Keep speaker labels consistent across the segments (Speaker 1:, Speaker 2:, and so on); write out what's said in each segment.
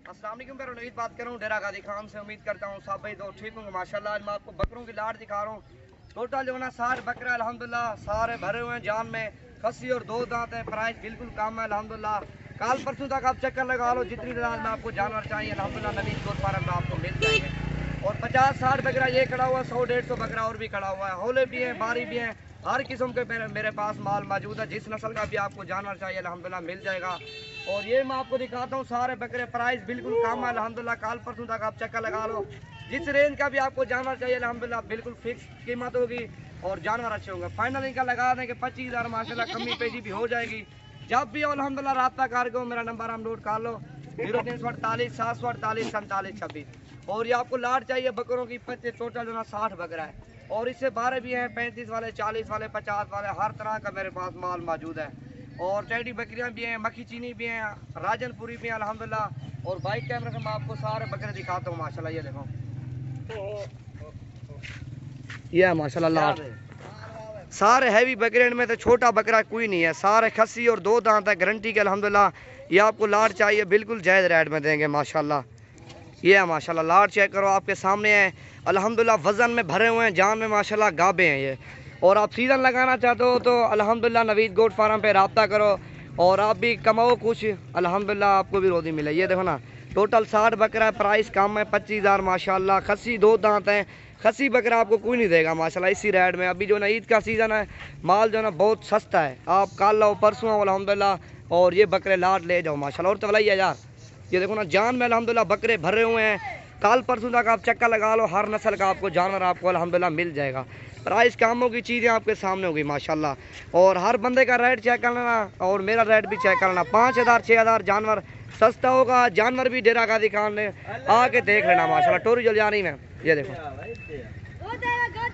Speaker 1: अस्सलाम वालेकुम मैं रोहित बात कर रहा हूँ डेरा गाजी खान से। उम्मीद करता हूँ सब भाई तो ठीक होंगे माशाल्लाह। आज मैं आपको बकरों की लाट दिखा रहा हूँ। टोटल जो है ना सारे बकरे अल्हम्दुलिल्लाह सारे भरे हुए हैं जान में। खस्सी और दो दांत है। प्राइस बिल्कुल कम है अल्हम्दुलिल्लाह। कल परसों तक आप चक्कर लगा लो, जितनी दाम में आपको जानवर चाहिए अल्हम्दुलिल्लाह नवीन गोट फार्म में आपको मिल जाएंगे। और 50-60 बकरा ये खड़ा हुआ है, 100-150 बकरा और भी खड़ा हुआ है। होले भी हैं, बारी भी हैं, हर किस्म के मेरे पास माल मौजूद है। जिस नस्ल का भी आपको जानवर चाहिए अल्हम्दुलिल्लाह मिल जाएगा। और ये मैं आपको दिखाता हूँ सारे बकरे, प्राइस बिल्कुल कम है अल्हम्दुलिल्लाह। कल परसों तक आप चक्कर लगा लो, जिस रेंज का भी आपको जानवर चाहिए अल्हम्दुलिल्लाह बिल्कुल फिक्स कीमत होगी और जानवर अच्छे होंगे। फाइनल इनका लगा दें कि 25,000 माशाल्लाह कमी पेशी भी हो जाएगी। जब भी अल्हम्दुलिल्लाह रब्ता कर गो, मेरा नंबर हम नोट कर लो 0348 748 47 26। और ये आपको लाट चाहिए बकरों की टोटल जो ना 60 बकरा है। और इससे बारह भी हैं, 35 वाले, 40 वाले, 50 वाले, हर तरह का मेरे पास माल मौजूद है। और टेडी बकरियां भी हैं, मक्खी चीनी भी हैं, राजनपुरी भी हैं अल्हम्दुलिल्लाह। और बाइक कैमरे से मैं आपको सारे बकरे दिखाता हूँ माशाल्लाह। ये देखो, ये है माशाल्लाह लाट। सारे हैवी बकरे, इनमें तो छोटा बकरा कोई नहीं है। सारे खस्सी और दो दांत है, गारंटी के अल्हम्दुलिल्लाह। ये आपको लाट चाहिए बिल्कुल जायज़ रेट में देंगे माशाल्लाह। ये है माशाल्लाह लाट, चेक करो आपके सामने है अल्हम्दुलिल्लाह। वज़न में भरे हुए हैं, जान में माशाल्लाह गाबे हैं ये। और आप सीज़न लगाना चाहते हो तो अल्हम्दुलिल्लाह नवीद गोट फार्म पे रब्ता करो और आप भी कमाओ कुछ अल्हम्दुलिल्लाह, आपको भी रोज़ी मिले। ये देखो ना टोटल 60 बकरा है, प्राइस कम है 25,000 माशाल्लाह। खस्सी दो दांत हैं, खस्सी बकरा आपको कोई नहीं देगा माशाल्लाह इसी रेट में। अभी जो ना ईद का सीज़न है, माल जो ना बहुत सस्ता है। आप कल लो परसों आओ अल्हम्दुलिल्लाह और ये बकरे लाट ले जाओ माशाल्लाह। और तवलाई यार, ये देखो ना जान में अल्हम्दुलिल्लाह बकरे भरे हुए हैं। कल परसों तक आप चक्कर लगा लो, हर नस्ल का आपको जानवर आपको अल्हम्दुलिल्लाह मिल जाएगा। प्राइस कामों की चीज़ें आपके सामने होगी माशाल्लाह। और हर बंदे का रेट चेक कर लेना और मेरा रेट भी चेक कर लेना। 5,000 6,000 जानवर सस्ता होगा। जानवर भी डेरा गाजी खान ने आके देख लेना माशाल्लाह। टोरी जल जा रही है, ये देखो,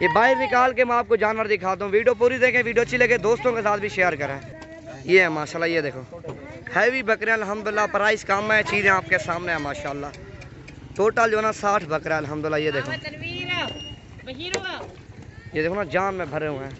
Speaker 1: ये बाहर निकाल के मैं आपको जानवर दिखाता हूँ। वीडियो पूरी देखें, वीडियो अच्छी लगे दोस्तों के साथ भी शेयर करें। ये है माशाल्लाह, ये देखो हैवी बकरे अल्हम्दुलिल्लाह। प्राइस कम है, चीज़ें आपके सामने है माशाल्लाह। टोटल जो है ना 60 बकरा अल्हम्दुलिल्लाह। ये देखो, ये देखो ना जान में भरे हुए हैं।